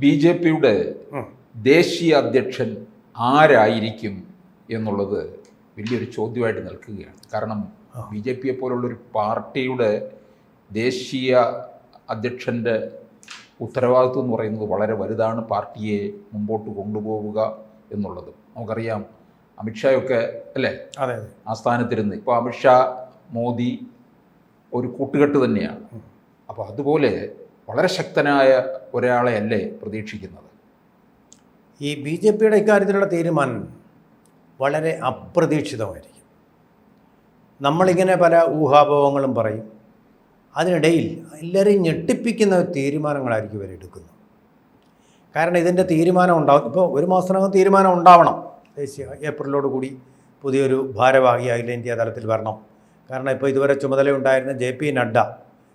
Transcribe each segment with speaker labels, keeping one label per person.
Speaker 1: ബി.ജെ.പിയുടെ ദേശീയ അധ്യക്ഷൻ ആരായിരിക്കും എന്നുള്ളത് വലിയൊരു ചോദ്യമായിട്ട് നിൽക്കുകയാണ്. കാരണം ബി.ജെ.പിയെ പോലുള്ളൊരു പാർട്ടിയുടെ ദേശീയ അധ്യക്ഷൻ്റെ ഉത്തരവാദിത്വം എന്ന് പറയുന്നത് വളരെ വലുതാണ്. പാർട്ടിയെ മുമ്പോട്ട് കൊണ്ടുപോവുക എന്നുള്ളത് നമുക്കറിയാം. അമിത്ഷായൊക്കെ അല്ലേ
Speaker 2: അതെ
Speaker 1: ആ സ്ഥാനത്തിരുന്ന്. ഇപ്പോൾ അമിത്ഷാ മോദി ഒരു കൂട്ടുകെട്ട് തന്നെയാണ്. അപ്പോൾ അതുപോലെ വളരെ ശക്തനായ ഒരാളെ അല്ലേ പ്രതീക്ഷിക്കുന്നത്?
Speaker 2: ഈ ബി.ജെ.പിയുടെ ഇക്കാര്യത്തിലുള്ള തീരുമാനം വളരെ അപ്രതീക്ഷിതമായിരിക്കും. നമ്മളിങ്ങനെ പല ഊഹാപോഹങ്ങളും പറയും. അതിനിടയിൽ എല്ലാവരെയും ഞെട്ടിപ്പിക്കുന്ന തീരുമാനങ്ങളായിരിക്കും ഇവരെടുക്കുന്നത്. കാരണം ഇതിൻ്റെ തീരുമാനം ഉണ്ടാവും. ഇപ്പോൾ ഒരു മാസത്തിനകം തീരുമാനം ഉണ്ടാവണം. ദേശീയ ഏപ്രിലോട് കൂടി പുതിയൊരു ഭാരവാഹി അഖിലേന്ത്യാ തലത്തിൽ വരണം. കാരണം ഇപ്പോൾ ഇതുവരെ ചുമതല ഉണ്ടായിരുന്ന ജെ.പി. നഡ്ഡ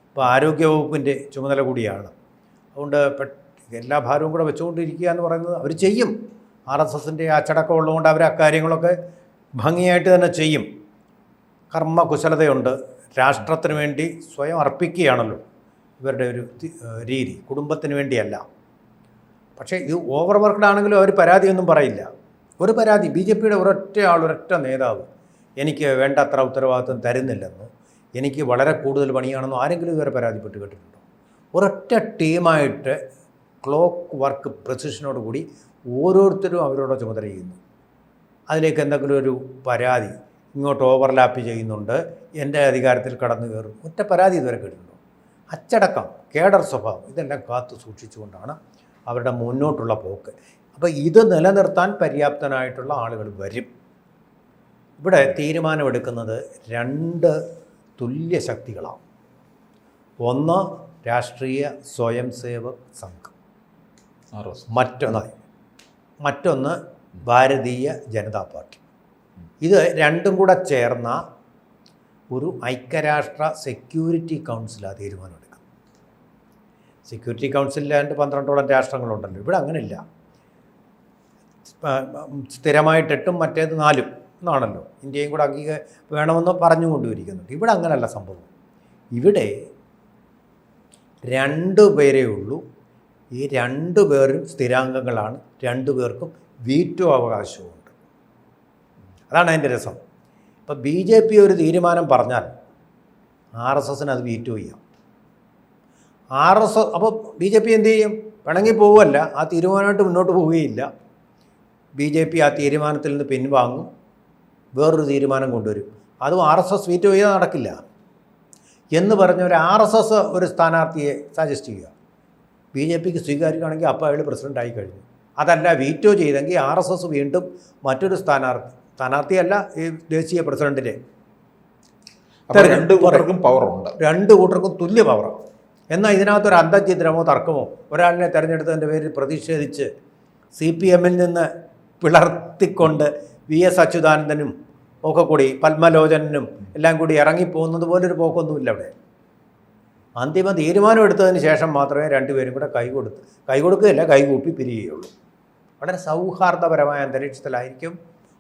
Speaker 2: ഇപ്പോൾ ആരോഗ്യവകുപ്പിൻ്റെ ചുമതല കൂടിയാണ്. അതുകൊണ്ട് എല്ലാ ഭാരവും കൂടെ വെച്ചുകൊണ്ടിരിക്കുക എന്ന് പറയുന്നത് അവർ ചെയ്യും. RSSൻ്റെ അച്ചടക്കം ഉള്ളതുകൊണ്ട് അവർ അക്കാര്യങ്ങളൊക്കെ ഭംഗിയായിട്ട് തന്നെ ചെയ്യും. കർമ്മകുശലതയുണ്ട്. രാഷ്ട്രത്തിന് വേണ്ടി സ്വയം അർപ്പിക്കുകയാണല്ലോ ഇവരുടെ ഒരു രീതി, കുടുംബത്തിന് വേണ്ടിയല്ല. പക്ഷേ ഇത് ഓവർ വർക്ക്ഡ് ആണെങ്കിലും അവർ പരാതിയൊന്നും പറയില്ല. ഒരു പരാതി ബി.ജെ.പിയുടെ ഒരൊറ്റ നേതാവ് എനിക്ക് വേണ്ടത്ര ഉത്തരവാദിത്വം തരുന്നില്ലെന്നോ എനിക്ക് വളരെ കൂടുതൽ പണിയാണെന്നോ ആരെങ്കിലും ഇതുവരെ പരാതിപ്പെട്ട് കേട്ടിട്ടുണ്ടോ? ഒരൊറ്റ ടീമായിട്ട് ക്ലോക്ക് വർക്ക് പ്രിസിഷനോട് കൂടി ഓരോരുത്തരും അവരോട് ചുമതല ചെയ്യുന്നു. അതിലേക്ക് എന്തെങ്കിലും ഒരു പരാതി ഇങ്ങോട്ട് ഓവർലാപ്പ് ചെയ്യുന്നുണ്ട്, എൻ്റെ അധികാരത്തിൽ കടന്നു കയറും, ഒറ്റ പരാതി ഇതുവരെ കേട്ടിട്ടുണ്ടോ? അച്ചടക്കം, കേഡർ സ്വഭാവം ഇതെല്ലാം കാത്തു സൂക്ഷിച്ചുകൊണ്ടാണ് അവരുടെ മുന്നോട്ടുള്ള പോക്ക്. അപ്പോൾ ഇത് നിലനിർത്താൻ പര്യാപ്തനായിട്ടുള്ള ആളുകൾ വരും. ഇവിടെ തീരുമാനമെടുക്കുന്നത് രണ്ട് തുല്യ ശക്തികളാണ്. ഒന്ന് രാഷ്ട്രീയ സ്വയം സേവക് സംഘം, മറ്റൊന്ന് ഭാരതീയ ജനതാ പാർട്ടി. ഇത് രണ്ടും കൂടെ ചേർന്ന ഒരു ഐക്യരാഷ്ട്ര സെക്യൂരിറ്റി കൗൺസിലാണ് തീരുമാനമെടുക്കുന്നത്. സെക്യൂരിറ്റി കൗൺസിലാണ്ട് 12ഓളം രാഷ്ട്രങ്ങളുണ്ടല്ലോ. ഇവിടെ അങ്ങനെയില്ല. സ്ഥിരമായിട്ട് 8 മറ്റേത് 4 എന്നാണല്ലോ. ഇന്ത്യയും കൂടെ വേണമെന്ന് പറഞ്ഞുകൊണ്ടിരിക്കുന്നുണ്ട്. ഇവിടെ അങ്ങനെയല്ല സംഭവം. ഇവിടെ 2 പേരേ ഉള്ളൂ. ഈ 2 പേരും സ്ഥിരാംഗങ്ങളാണ്. 2 പേർക്കും വീറ്റോ അവകാശമുണ്ട്. അതാണ് അതിൻ്റെ രസം. ഇപ്പോൾ ബി.ജെ.പി ഒരു തീരുമാനം പറഞ്ഞാൽ RSSന് അത് വീറ്റോ ചെയ്യാം. അപ്പോൾ ബി.ജെ.പി എന്ത് ചെയ്യും? പിണങ്ങി പോവുകയല്ല, ആ തീരുമാനമായിട്ട് മുന്നോട്ട് പോവുകയില്ല. ബി.ജെ.പി ആ തീരുമാനത്തിൽ നിന്ന് പിൻവാങ്ങും, വേറൊരു തീരുമാനം കൊണ്ടുവരും. അതും RSS വീറ്റോ ചെയ്യാൻ നടക്കില്ല എന്ന് പറഞ്ഞ ഒരു RSS ഒരു സ്ഥാനാർത്ഥിയെ സജസ്റ്റ് ചെയ്യുക. ബി.ജെ.പിക്ക് സ്വീകരിക്കുകയാണെങ്കിൽ അപ്പോൾ അയാൾ പ്രസിഡൻ്റായി കഴിഞ്ഞു. അതല്ല, വീറ്റോ ചെയ്തെങ്കിൽ RSS വീണ്ടും മറ്റൊരു സ്ഥാനാർത്ഥിയല്ല ഈ ദേശീയ പ്രസിഡന്റിനെ.
Speaker 1: 2 കൂട്ടർക്കും പവറുണ്ട്.
Speaker 2: 2 കൂട്ടർക്കും തുല്യ പവറാണ്. എന്നാൽ ഇതിനകത്തൊരു അന്തർചിത്രമോ തർക്കമോ ഒരാളിനെ തിരഞ്ഞെടുത്തതിൻ്റെ പേരിൽ പ്രതിഷേധിച്ച് CPM-ൽ നിന്ന് പിളർത്തിക്കൊണ്ട് VS അച്യുതാനന്ദനും ഒക്കെ കൂടി പത്മലോചനും എല്ലാം കൂടി ഇറങ്ങിപ്പോകുന്നത് പോലൊരു പോക്കൊന്നുമില്ല അവിടെ. അന്തിമ തീരുമാനം എടുത്തതിന് ശേഷം മാത്രമേ 2 പേരും കൂടെ കൈകൊടുക്കുകയില്ല, കൈകൂപ്പി പിരിയുകയുള്ളൂ. വളരെ സൗഹാർദ്ദപരമായ അന്തരീക്ഷത്തിലായിരിക്കും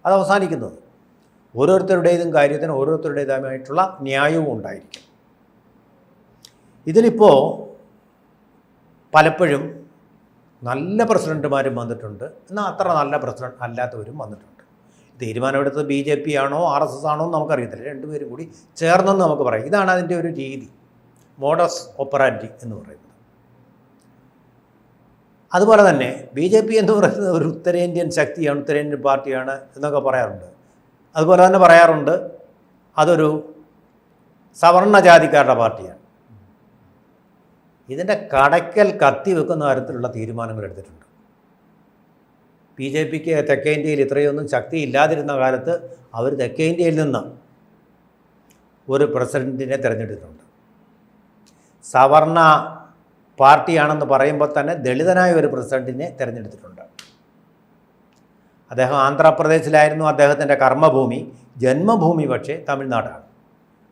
Speaker 2: അത് അവസാനിക്കുന്നത്. ഓരോരുത്തരുടേതും കാര്യത്തിന് ഓരോരുത്തരുടേതായിട്ടുള്ള ന്യായവും ഉണ്ടായിരിക്കും. ഇതിലിപ്പോൾ പലപ്പോഴും നല്ല പ്രസിഡന്റുമാരും വന്നിട്ടുണ്ട്, എന്നാൽ അത്ര നല്ല പ്രസിഡന്റ് അല്ലാത്തവരും വന്നിട്ടുണ്ട്. തീരുമാനമെടുത്തത് ബി.ജെ.പി ആണോ RSS ആണോ എന്ന് നമുക്കറിയത്തില്ല. 2 പേരും കൂടി ചേർന്നെന്ന് നമുക്ക് പറയാം. ഇതാണ് അതിൻ്റെ ഒരു രീതി, മോഡസ് ഓപ്പറാൻഡി എന്ന് പറയുന്നത്. അതുപോലെ തന്നെ ബി.ജെ.പി എന്ന് പറയുന്നത് ഒരു ഉത്തരേന്ത്യൻ ശക്തിയാണ്, ഉത്തരേന്ത്യൻ പാർട്ടിയാണ് എന്നൊക്കെ പറയാറുണ്ട്. അതുപോലെ തന്നെ പറയാറുണ്ട് അതൊരു സവർണ ജാതിക്കാരുടെ പാർട്ടിയാണ്. ഇതിൻ്റെ കടയ്ക്കൽ കത്തി വെക്കുന്ന തരത്തിലുള്ള തീരുമാനങ്ങൾ എടുത്തിട്ടുണ്ട്. ബി.ജെ.പിക്ക് തെക്കേ ഇന്ത്യയിൽ ഇത്രയൊന്നും ശക്തി ഇല്ലാതിരുന്ന കാലത്ത് അവർ തെക്കേ ഇന്ത്യയിൽ നിന്ന് ഒരു പ്രസിഡൻറ്റിനെ തിരഞ്ഞെടുത്തിട്ടുണ്ട്. സവർണ പാർട്ടിയാണെന്ന് പറയുമ്പോൾ തന്നെ ദളിതനായ ഒരു പ്രസിഡൻറ്റിനെ തിരഞ്ഞെടുത്തിട്ടുണ്ട്. അദ്ദേഹം ആന്ധ്രാപ്രദേശിലായിരുന്നു അദ്ദേഹത്തിൻ്റെ കർമ്മഭൂമി. ജന്മഭൂമി പക്ഷേ തമിഴ്നാടാണ്.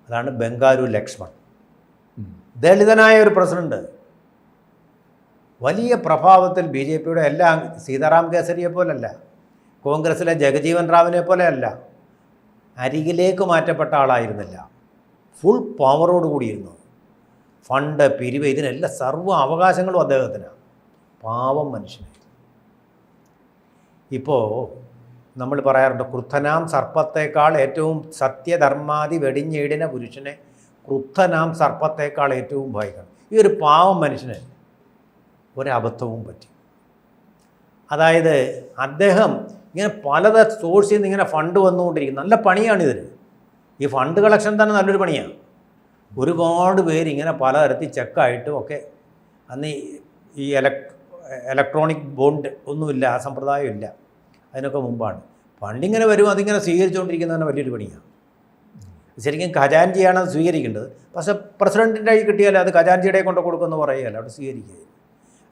Speaker 2: അതാണ് ബംഗാരു ലക്ഷ്മൺ. ദളിതനായ ഒരു പ്രസിഡന്റ്, വലിയ പ്രഭാവത്തിൽ ബി.ജെ.പിയുടെ എല്ലാം സീതാറാം കേസരിയെ പോലല്ല, കോൺഗ്രസ്സിലെ ജഗജീവൻ റാമിനെ പോലെയല്ല, അരികിലേക്ക് മാറ്റപ്പെട്ട ആളായിരുന്നില്ല. ഫുൾ പവറോട് കൂടിയിരുന്നു. ഫണ്ട്, പിരിവ്, ഇതിനെല്ലാം സർവ്വ അവകാശങ്ങളും അദ്ദേഹത്തിനാണ്. പാവം മനുഷ്യനെ. ഇപ്പോൾ നമ്മൾ പറയാറുണ്ട്, ക്രുദ്ധനാം സർപ്പത്തേക്കാൾ ഏറ്റവും സത്യധർമാതി വെടിഞ്ഞേടിന പുരുഷനെ ക്രുദ്ധനാം സർപ്പത്തേക്കാൾ ഏറ്റവും ഭയക്കണം. ഈ ഒരു പാവം മനുഷ്യന് ഒരബദ്ധവും പറ്റി. അതായത് അദ്ദേഹം ഇങ്ങനെ പലത സോഴ്സിൽ നിന്ന് ഇങ്ങനെ ഫണ്ട് വന്നുകൊണ്ടിരിക്കും. നല്ല പണിയാണിതിന്. ഈ ഫണ്ട് കളക്ഷൻ തന്നെ നല്ലൊരു പണിയാണ്. ഒരുപാട് പേര് ഇങ്ങനെ പലതരത്തിൽ ചെക്കായിട്ടും ഒക്കെ, അന്ന് ഈ ഇലക്ട്രോണിക് ബോണ്ട് ഒന്നുമില്ല, ആ സമ്പ്രദായം ഇല്ല, അതിനൊക്കെ മുമ്പാണ്. ഫണ്ടിങ്ങനെ വരും, അതിങ്ങനെ സ്വീകരിച്ചുകൊണ്ടിരിക്കുന്നതാണ് വലിയൊരു പണിയാണ്. ശരിക്കും ഖജാൻജിയാണ് അത് സ്വീകരിക്കേണ്ടത്. പക്ഷേ പ്രസിഡൻറ്റിൻ്റെ കൈ കിട്ടിയാൽ അത് ഖജാൻജിയുടെ കൊണ്ട് കൊടുക്കുമെന്ന് പറയുകയല്ല, അവിടെ സ്വീകരിക്കുക.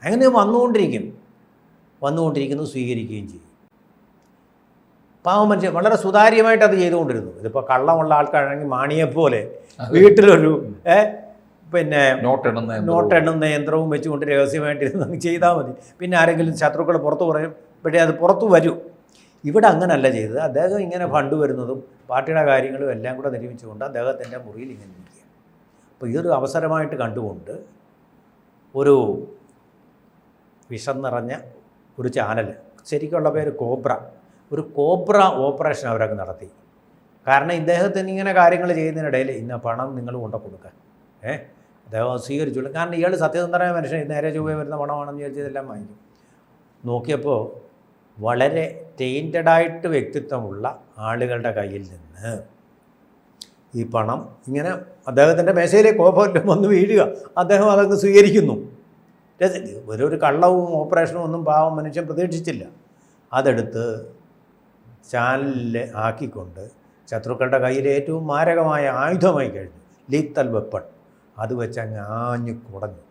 Speaker 2: അങ്ങനെ വന്നുകൊണ്ടിരിക്കുന്നു, സ്വീകരിക്കുകയും ചെയ്യും. പാവം മനുഷ്യൻ വളരെ സുതാര്യമായിട്ട് അത് ചെയ്തുകൊണ്ടിരുന്നു. ഇതിപ്പോൾ കള്ളമുള്ള ആൾക്കാരാണെങ്കിൽ മാണിയെപ്പോലെ വീട്ടിലൊരു പിന്നെ നോട്ട് എണ്ണുന്ന യന്ത്രവും വെച്ചുകൊണ്ട് രഹസ്യമായിട്ടിരുന്ന് ചെയ്താൽ മതി. പിന്നെ ആരെങ്കിലും ശത്രുക്കൾ പുറത്തു പറയും, പക്ഷേ അത് പുറത്തു വരും. ഇവിടെ അങ്ങനല്ല ചെയ്തത്. അദ്ദേഹം ഇങ്ങനെ ഫണ്ട് വരുന്നതും പാർട്ടിയുടെ കാര്യങ്ങളും എല്ലാം കൂടെ നിർമ്മിച്ചുകൊണ്ട് അദ്ദേഹത്തിൻ്റെ മുറിയിൽ ഇങ്ങനെ ഇരിക്കുക. അപ്പോൾ ഇതൊരു അവസരമായിട്ട് കണ്ടുകൊണ്ട് ഒരു വിഷം നിറഞ്ഞ ഒരു ചാനൽ, ശരിക്കുള്ള പേര് കോബ്ര, ഒരു കോബ്ര ഓപ്പറേഷൻ അവരൊക്കെ നടത്തി. കാരണം ഇദ്ദേഹത്തിന് ഇങ്ങനെ കാര്യങ്ങൾ ചെയ്യുന്നതിനിടയിൽ ഇന്ന പണം നിങ്ങൾ കൊണ്ടു കൊടുക്കാൻ അദ്ദേഹം സ്വീകരിച്ചുള്ളൂ. കാരണം ഇയാൾ സത്യസന്ധനായ മനുഷ്യൻ, നേരെ ചൊവ്വേ വരുന്ന പണമാണെന്ന് വിചാരിച്ചതെല്ലാം വാങ്ങിക്കും. നോക്കിയപ്പോൾ വളരെ ടെയിൻറ്റഡായിട്ട് വ്യക്തിത്വമുള്ള ആളുകളുടെ കയ്യിൽ നിന്ന് ഈ പണം ഇങ്ങനെ അദ്ദേഹത്തിൻ്റെ മേശയിലേക്ക് കോപം വന്ന് വീഴുക, അദ്ദേഹം അതങ്ങ് സ്വീകരിക്കുന്നു. ഒരു കള്ളവും ഓപ്പറേഷനും ഒന്നും പാവം മനുഷ്യൻ പ്രതീക്ഷിച്ചില്ല. അതെടുത്ത് ചാനലിൽ ആക്കിക്കൊണ്ട് ശത്രുക്കളുടെ കയ്യിൽ ഏറ്റവും മാരകമായ ആയുധമായി കഴിഞ്ഞു, ലീത്തൽ വെപ്പൺ, അത് വെച്ച് അങ്ങ് ആഞ്ഞു കുടഞ്ഞു.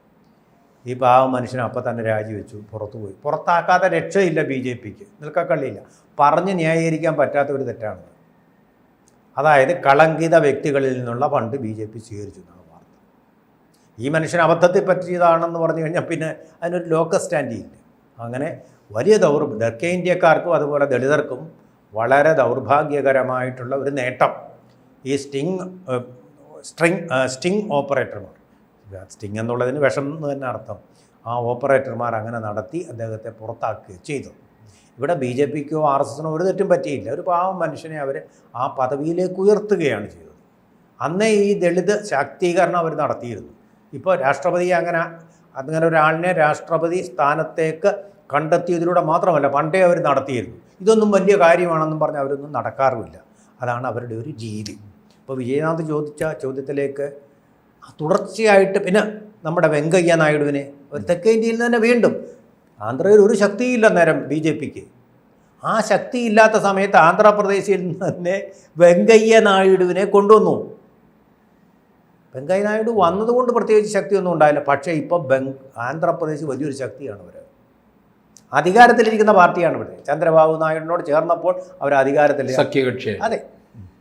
Speaker 2: ഈ പാവം മനുഷ്യൻ അപ്പം തന്നെ രാജിവെച്ചു, പുറത്തുപോയി. പുറത്താക്കാതെ രക്ഷയില്ല BJPക്ക്, നിൽക്കക്കള്ളിയില്ല. പറഞ്ഞ് ന്യായീകരിക്കാൻ പറ്റാത്ത ഒരു തെറ്റാണ്. അതായത് കളങ്കിത വ്യക്തികളിൽ നിന്നുള്ള ഫണ്ട് BJP സ്വീകരിച്ചു എന്നാണ് വാർത്ത. ഈ മനുഷ്യൻ അബദ്ധത്തെ പറ്റിയതാണെന്ന് പറഞ്ഞു കഴിഞ്ഞാൽ പിന്നെ അതിനൊരു ലോക്കൽ സ്റ്റാൻഡ് ഇല്ല. അങ്ങനെ വലിയ തെക്കേ ഇന്ത്യക്കാർക്കും അതുപോലെ ദളിതർക്കും വളരെ ദൗർഭാഗ്യകരമായിട്ടുള്ള ഒരു നേട്ടം ഈ സ്റ്റിംഗ് ഓപ്പറേറ്റർമാർ, സ്റ്റിംഗ് എന്നുള്ളതിന് വിഷം എന്ന് തന്നെ അർത്ഥം, ആ ഓപ്പറേറ്റർമാർ അങ്ങനെ നടത്തി അദ്ദേഹത്തെ പുറത്താക്കുകയും ചെയ്തു. ഇവിടെ BJPക്കോ RSSനോ ഒരു തെറ്റും പറ്റിയില്ല. ഒരു പാവം മനുഷ്യനെ അവർ ആ പദവിയിലേക്ക് ഉയർത്തുകയാണ് ചെയ്തത്. അന്നേ ഈ ദളിത് ശാക്തീകരണം അവർ നടത്തിയിരുന്നു. ഇപ്പോൾ രാഷ്ട്രപതി അങ്ങനെ ഒരാളിനെ രാഷ്ട്രപതി സ്ഥാനത്തേക്ക് കണ്ടെത്തിയതിലൂടെ മാത്രമല്ല, പണ്ടേ അവർ നടത്തിയിരുന്നു. ഇതൊന്നും വലിയ കാര്യമാണെന്നും പറഞ്ഞ് അവരൊന്നും നടക്കാറുമില്ല. അതാണ് അവരുടെ ഒരു രീതി. ഇപ്പോൾ വിജയനാഥ് ചോദിച്ച ചോദ്യത്തിലേക്ക് തുടർച്ചയായിട്ട് പിന്നെ നമ്മുടെ വെങ്കയ്യ നായിഡുവിനെ ഒരു തെക്കേ ഇന്ത്യയിൽ നിന്ന് തന്നെ വീണ്ടും ആന്ധ്രയിൽ ഒരു ശക്തിയില്ല നേരം BJPക്ക്. ആ ശക്തിയില്ലാത്ത സമയത്ത് ആന്ധ്രാപ്രദേശിൽ നിന്ന് തന്നെ വെങ്കയ്യ നായിഡുവിനെ കൊണ്ടുവന്നു. വെങ്കയ്യ നായിഡു വന്നതുകൊണ്ട് പ്രത്യേകിച്ച് ശക്തിയൊന്നും ഉണ്ടായില്ല. പക്ഷേ ഇപ്പോൾ ആന്ധ്രാപ്രദേശ് വലിയൊരു ശക്തിയാണ്. അവർ അധികാരത്തിലിരിക്കുന്ന പാർട്ടിയാണ്. ഇവിടെ ചന്ദ്രബാബു നായിഡുവിനോട് ചേർന്നപ്പോൾ അവർ അധികാരത്തിൽ
Speaker 1: സഖ്യകക്ഷി.
Speaker 2: അതെ,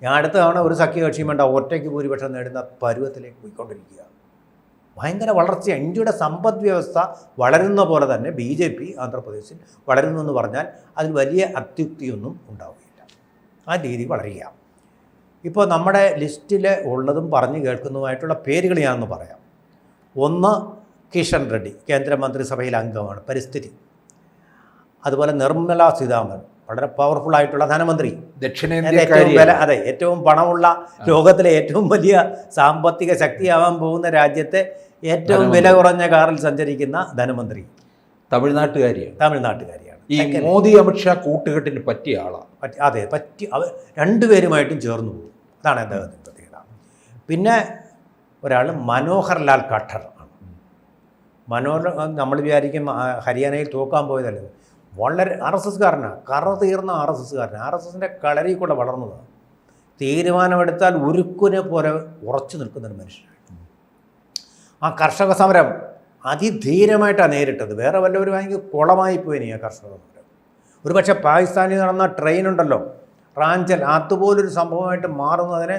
Speaker 2: ഞാൻ അടുത്ത തവണ ഒരു സഖ്യകക്ഷിയും വേണ്ട, ഒറ്റയ്ക്ക് ഭൂരിപക്ഷം നേടുന്ന പരുവത്തിലേക്ക് പോയിക്കൊണ്ടിരിക്കുക. ഭയങ്കര വളർച്ചയാണ്. ഇന്ത്യയുടെ സമ്പദ് വ്യവസ്ഥ വളരുന്ന പോലെ തന്നെ BJP ആന്ധ്രാപ്രദേശിൽ വളരുന്നു എന്ന് പറഞ്ഞാൽ അതിൽ വലിയ അത്യുക്തിയൊന്നും ഉണ്ടാവുകയില്ല. ആ രീതി വളരുക. ഇപ്പോൾ നമ്മുടെ ലിസ്റ്റിൽ ഉള്ളതും പറഞ്ഞു കേൾക്കുന്നതുമായിട്ടുള്ള പേരുകൾ ഞാനൊന്ന് പറയാം. ഒന്ന്, കിഷൻ റെഡ്ഡി, കേന്ദ്രമന്ത്രിസഭയിൽ അംഗമാണ്, പരിസ്ഥിതി. അതുപോലെ നിർമ്മല സീതാരാമൻ, വളരെ പവർഫുള്ളായിട്ടുള്ള ധനമന്ത്രി, ദക്ഷിണേന്ത്യ, ഏറ്റവും പണമുള്ള ലോകത്തിലെ ഏറ്റവും വലിയ സാമ്പത്തിക ശക്തിയാവാൻ പോകുന്ന രാജ്യത്തെ ഏറ്റവും വില കുറഞ്ഞ കാറിൽ സഞ്ചരിക്കുന്ന ധനമന്ത്രി, തമിഴ്നാട്ടുകാരിയാണ്.
Speaker 1: ഈ മോദി അമിത്ഷാ കൂട്ടുകെട്ടിന് പറ്റിയ ആളാണ്.
Speaker 2: അതെ, അവർ രണ്ടുപേരുമായിട്ടും ചേർന്ന് പോകും. അതാണ് അദ്ദേഹത്തിൻ്റെ പ്രത്യേകത. പിന്നെ ഒരാൾ മനോഹർ ലാൽ ഖട്ടർ ആണ്. നമ്മൾ വിചാരിക്കും ഹരിയാനയിൽ തോക്കാൻ പോയതല്ലേ, വളരെ RSSകാരനാണ്, കറ തീർന്ന RSSകാരനാണ്. RSSൻ്റെ കളരിയിൽ കൂടെ വളർന്നതാണ്. തീരുമാനമെടുത്താൽ ഉരുക്കുനെ പോലെ ഉറച്ചു നിൽക്കുന്നൊരു മനുഷ്യനാണ്. ആ കർഷക സമരം അതിധീരമായിട്ടാണ് നേരിട്ടത്. വേറെ വല്ലവരുമാണെങ്കിൽ കുളമായിപ്പോയിനി ആ കർഷക സമരം. ഒരു പക്ഷേ പാകിസ്ഥാനിൽ നടന്ന ട്രെയിനുണ്ടല്ലോ, റാഞ്ചൽ, അതുപോലൊരു സംഭവമായിട്ട് മാറുന്നതിനെ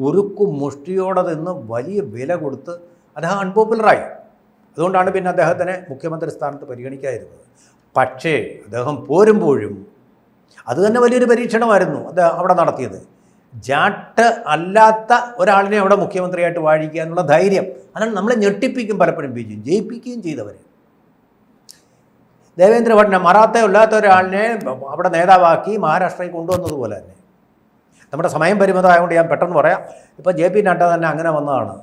Speaker 2: ഉരുക്കു മുഷ്ടിയോടെ നിന്ന് വലിയ വില കൊടുത്ത് അദ്ദേഹം അൺപോപ്പുലറായി. അതുകൊണ്ടാണ് പിന്നെ അദ്ദേഹത്തിനെ മുഖ്യമന്ത്രി സ്ഥാനത്ത് പരിഗണിക്കാതിരുന്നത്. പക്ഷേ അദ്ദേഹം പോരുമ്പോഴും അത് തന്നെ വലിയൊരു പരീക്ഷണമായിരുന്നു അദ്ദേഹം അവിടെ നടത്തിയത്. ജാട്ട് അല്ലാത്ത ഒരാളിനെ അവിടെ മുഖ്യമന്ത്രിയായിട്ട് വാഴിക്കുക എന്നുള്ള ധൈര്യം, അതാണ് നമ്മളെ ഞെട്ടിപ്പിക്കും പലപ്പോഴും. ജയിപ്പിക്കുകയും ചെയ്തവർ. ദേവേന്ദ്ര ഫഡ്നാവിസ് മറാത്ത ഇല്ലാത്ത ഒരാളിനെ അവിടെ നേതാവാക്കി മഹാരാഷ്ട്രയിൽ കൊണ്ടുവന്നതുപോലെ തന്നെ. നമ്മുടെ സമയം പരിമിതമായതുകൊണ്ട് ഞാൻ പെട്ടെന്ന് പറയാം. ഇപ്പോൾ JP നഡ്ഡ തന്നെ അങ്ങനെ വന്നതാണ്,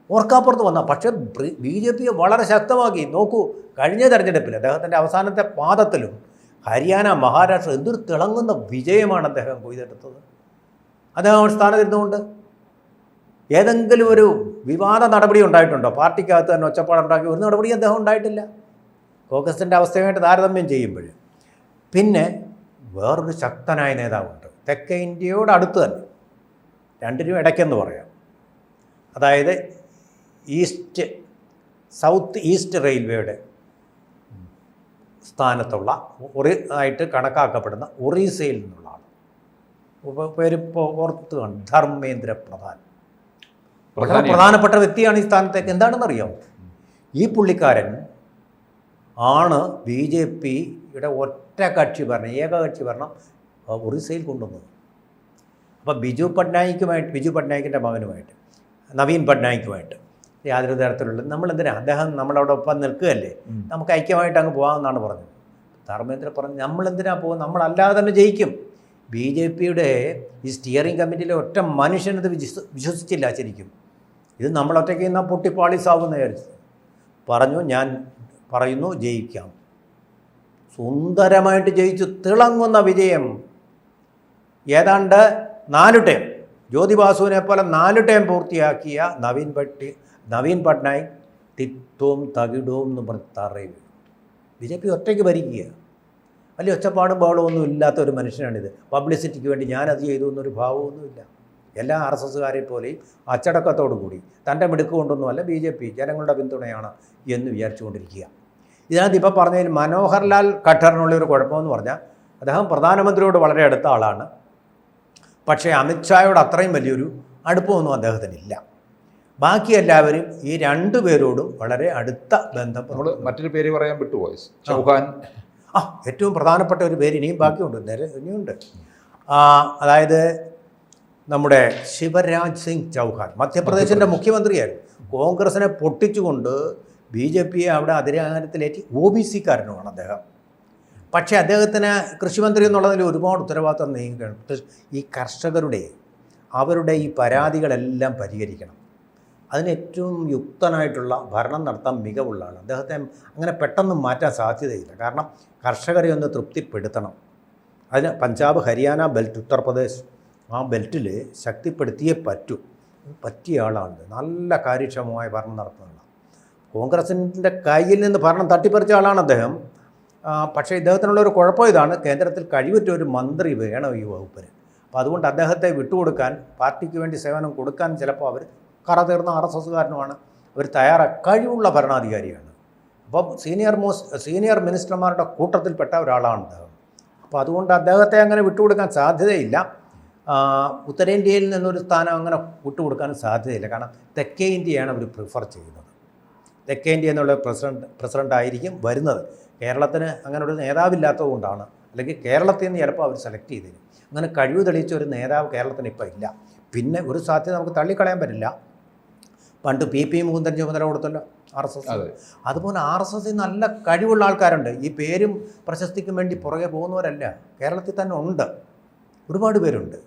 Speaker 2: ഓർക്കാപ്പുറത്ത് വന്ന. പക്ഷേ BJP വളരെ ശക്തമാക്കി. നോക്കൂ, കഴിഞ്ഞ തെരഞ്ഞെടുപ്പിൽ അദ്ദേഹത്തിൻ്റെ അവസാനത്തെ പാദത്തിലും ഹരിയാന, മഹാരാഷ്ട്ര എന്തൊരു തിളങ്ങുന്ന വിജയമാണ് അദ്ദേഹം കൊയ്തെടുത്തത്. അദ്ദേഹം സ്ഥാനത്തിരുന്നുകൊണ്ട് ഏതെങ്കിലും ഒരു വിവാദ നടപടി ഉണ്ടായിട്ടുണ്ടോ? പാർട്ടിക്കകത്ത് തന്നെ ഒച്ചപ്പാടുണ്ടാക്കി ഒരു നടപടി അദ്ദേഹം ഉണ്ടായിട്ടില്ല. കോൺഗ്രസിൻ്റെ അവസ്ഥയുമായിട്ട് താരതമ്യം ചെയ്യുമ്പോൾ. പിന്നെ വേറൊരു ശക്തനായ നേതാവുണ്ട്, തെക്കേ ഇന്ത്യയോട് അടുത്ത് തന്നെ, രണ്ടിനും ഇടയ്ക്കെന്ന് പറയാം. അതായത് സൗത്ത് ഈസ്റ്റ് റെയിൽവേയുടെ സ്ഥാനത്തുള്ള ആയിട്ട് കണക്കാക്കപ്പെടുന്ന ഒറീസയിൽ നിന്നുള്ള ആൾ, പേരിപ്പോൾ ഓർത്ത് കാണും, ധർമ്മേന്ദ്ര പ്രധാൻ. വളരെ പ്രധാനപ്പെട്ട വ്യക്തിയാണ് ഈ സ്ഥാനത്തേക്ക്. എന്താണെന്നറിയാമോ? ഈ പുള്ളിക്കാരൻ ആണ് BJPയുടെ ഒറ്റ കക്ഷി ഭരണം, ഏകകക്ഷി ഭരണം ഒറീസയിൽ കൊണ്ടുവന്നത്. അപ്പോൾ ബിജു പട്നായിക്കിൻ്റെ മകനുമായിട്ട്, നവീൻ പട്നായിക്കുമായിട്ട് യാതൊരു തരത്തിലുള്ള നമ്മളെന്തിനാ, അദ്ദേഹം നമ്മളോടൊപ്പം നിൽക്കുകയല്ലേ, നമുക്ക് ഐക്യമായിട്ട് അങ്ങ് പോകാമെന്നാണ് പറഞ്ഞത്. ധർമ്മേന്ദ്ര പറഞ്ഞു, നമ്മളെന്തിനാ പോകും, നമ്മളല്ലാതെ തന്നെ ജയിക്കും. BJPയുടെ ഈ സ്റ്റിയറിംഗ് കമ്മിറ്റിയിലെ ഒറ്റ മനുഷ്യനത് വിശ്വസിച്ചില്ല ശരിക്കും. ഇത് നമ്മളൊറ്റയ്ക്ക് നിന്നാൽ പൊട്ടിപ്പാളിസാവുമെന്ന് വിചാരിച്ചു. പറഞ്ഞു, ഞാൻ പറയുന്നു ജയിക്കാം. സുന്ദരമായിട്ട് ജയിച്ചു, തിളങ്ങുന്ന വിജയം. ഏതാണ്ട് 4 ടേം, ജ്യോതി ബാസുവിനെ പോലെ 4 ടേം പൂർത്തിയാക്കിയ നവീൻ പട്നായിക് തിത്തോം തകിടോം എന്ന് പറഞ്ഞ് തറയിൽ വീണു. BJP ഒറ്റയ്ക്ക് ഭരിക്കുക. വലിയ ഒച്ചപ്പാടും ബഹളമൊന്നും ഇല്ലാത്ത ഒരു മനുഷ്യനാണിത്. പബ്ലിസിറ്റിക്ക് വേണ്ടി ഞാനത് ചെയ്തു എന്നൊരു ഭാവമൊന്നുമില്ല. എല്ലാ RSSകാരെ പോലെയും അച്ചടക്കത്തോടു കൂടി തൻ്റെ മിടുക്ക് കൊണ്ടൊന്നുമല്ല BJP ജനങ്ങളുടെ പിന്തുണയാണ് എന്ന് വിചാരിച്ചുകൊണ്ടിരിക്കുക. ഇതിനകത്ത് ഇപ്പോൾ പറഞ്ഞതിൽ മനോഹർലാൽ ഖട്ടറിനുള്ളൊരു കുഴപ്പമെന്ന് പറഞ്ഞാൽ അദ്ദേഹം പ്രധാനമന്ത്രിയോട് വളരെ അടുത്ത ആളാണ്. പക്ഷേ അമിത്ഷായോട് അത്രയും വലിയൊരു അടുപ്പമൊന്നും അദ്ദേഹത്തിനില്ല. ബാക്കി എല്ലാവരും ഈ 2 പേരോടും വളരെ അടുത്ത ബന്ധം.
Speaker 1: മറ്റൊരു പേര് പറയാൻ വിട്ടുപോയി, ചൗഹാൻ.
Speaker 2: ഏറ്റവും പ്രധാനപ്പെട്ട ഒരു പേര് ഇനിയും ബാക്കിയുണ്ട്, ഇനിയുണ്ട്. അതായത് നമ്മുടെ ശിവരാജ് സിംഗ് ചൗഹാൻ, മധ്യപ്രദേശിൻ്റെ മുഖ്യമന്ത്രിയായിരുന്നു. കോൺഗ്രസിനെ പൊട്ടിച്ചുകൊണ്ട് BJPയെ അവിടെ അധികാരത്തിലേറ്റി. OBC-കാരനുമാണ് അദ്ദേഹം. പക്ഷേ അദ്ദേഹത്തിന് കൃഷിമന്ത്രി എന്നുള്ളതിൽ ഒരുപാട് ഉത്തരവാദിത്വം നീങ്ങുകയാണ്. ഈ അവരുടെ ഈ പരാതികളെല്ലാം പരിഹരിക്കണം. അതിന് ഏറ്റവും യുക്തനായിട്ടുള്ള ഭരണം നടത്താൻ മികവുള്ളതാണ്. അദ്ദേഹത്തെ അങ്ങനെ പെട്ടെന്ന് മാറ്റാൻ സാധ്യതയില്ല. കാരണം കർഷകരെ ഒന്ന് തൃപ്തിപ്പെടുത്തണം. അതിന് പഞ്ചാബ്, ഹരിയാന ബെൽറ്റ്, ഉത്തർപ്രദേശ് ആ ബെൽറ്റിൽ ശക്തിപ്പെടുത്തിയേ പറ്റൂ. പറ്റിയ ആളാണ്, നല്ല കാര്യക്ഷമമായ ഭരണം നടത്തുന്ന. കോൺഗ്രസിൻ്റെ കയ്യിൽ നിന്ന് ഭരണം തട്ടിപ്പറിച്ച ആളാണ് അദ്ദേഹം. പക്ഷേ ഇദ്ദേഹത്തിനുള്ളൊരു കുഴപ്പം ഇതാണ്, കേന്ദ്രത്തിൽ കഴിവുറ്റ ഒരു മന്ത്രി വേണം ഈ വകുപ്പിന്. അപ്പോൾ അതുകൊണ്ട് അദ്ദേഹത്തെ വിട്ടുകൊടുക്കാൻ, പാർട്ടിക്ക് വേണ്ടി സേവനം കൊടുക്കാൻ ചിലപ്പോൾ അവർ കറതീർന്ന RSSകാരനുമാണ്. അവർ കഴിവുള്ള ഭരണാധികാരിയാണ്. അപ്പം സീനിയർ മിനിസ്റ്റർമാരുടെ കൂട്ടത്തിൽപ്പെട്ട ഒരാളാണ് അദ്ദേഹം. അപ്പോൾ അതുകൊണ്ട് അദ്ദേഹത്തെ അങ്ങനെ വിട്ടുകൊടുക്കാൻ സാധ്യതയില്ല. ഉത്തരേന്ത്യയിൽ നിന്നൊരു സ്ഥാനം അങ്ങനെ വിട്ടുകൊടുക്കാനും സാധ്യതയില്ല. കാരണം തെക്കേ ഇന്ത്യയാണ് അവർ പ്രിഫർ ചെയ്യുന്നത്. തെക്കേ ഇന്ത്യ എന്നുള്ള പ്രസിഡൻ്റ് ആയിരിക്കും വരുന്നത്. കേരളത്തിന് അങ്ങനെ ഒരു നേതാവില്ലാത്തത് കൊണ്ടാണ്. അല്ലെങ്കിൽ കേരളത്തിൽ നിന്ന് ചിലപ്പോൾ അവർ സെലക്ട് ചെയ്തേരും. അങ്ങനെ കഴിവ് തെളിയിച്ച ഒരു നേതാവ് കേരളത്തിന് ഇപ്പോൾ ഇല്ല. പിന്നെ ഒരു സാധ്യത നമുക്ക് തള്ളിക്കളയാൻ പറ്റില്ല. പണ്ട് PP മുകുന്ദൻ ചുമതല കൊടുത്തല്ലോ RSS. അതുപോലെ RSSൽ നല്ല കഴിവുള്ള ആൾക്കാരുണ്ട്. ഈ പേരും പ്രശസ്തിക്കും വേണ്ടി പുറകെ പോകുന്നവരല്ല, കേരളത്തിൽ തന്നെ ഉണ്ട്, ഒരുപാട് പേരുണ്ട്.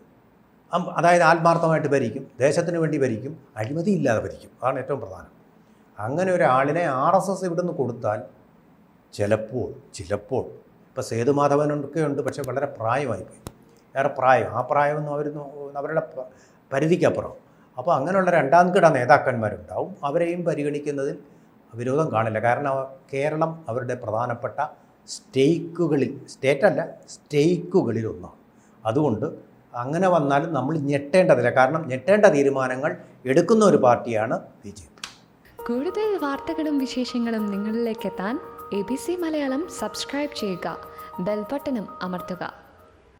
Speaker 2: അതായത് ആത്മാർത്ഥമായിട്ട് ഭരിക്കും, ദേശത്തിന് വേണ്ടി ഭരിക്കും, അഴിമതി ഇല്ലാതെ ഭരിക്കും. അതാണ് ഏറ്റവും പ്രധാനം. അങ്ങനെ ഒരാളിനെ RSS ഇവിടുന്ന് കൊടുത്താൽ ചിലപ്പോൾ ഇപ്പോൾ സേതുമാധവനൊക്കെ ഉണ്ട്, പക്ഷേ വളരെ പ്രായമായിപ്പോയി, ഏറെ പ്രായം. ആ പ്രായമൊന്നും അവരുടെ പരിധിക്കപ്പുറം. അപ്പോൾ അങ്ങനെയുള്ള 2ാം കിട നേതാക്കന്മാരുണ്ടാവും. അവരെയും പരിഗണിക്കുന്നതിൽ വിരോധം കാണില്ല. കാരണം കേരളം അവരുടെ പ്രധാനപ്പെട്ട സ്റ്റേക്കുകളിൽ ഒന്നാണ്. അതുകൊണ്ട് അങ്ങനെ വന്നാലും നമ്മൾ ഞെട്ടേണ്ടതില്ല. കാരണം ഞെട്ടേണ്ട തീരുമാനങ്ങൾ എടുക്കുന്ന ഒരു പാർട്ടിയാണ് BJP.
Speaker 3: കൂടുതൽ വാർത്തകളും വിശേഷങ്ങളും നിങ്ങളിലേക്ക് എത്താൻ ABC മലയാളം സബ്സ്ക്രൈബ് ചെയ്യുക, ബെൽ ബട്ടണും അമർത്തുക.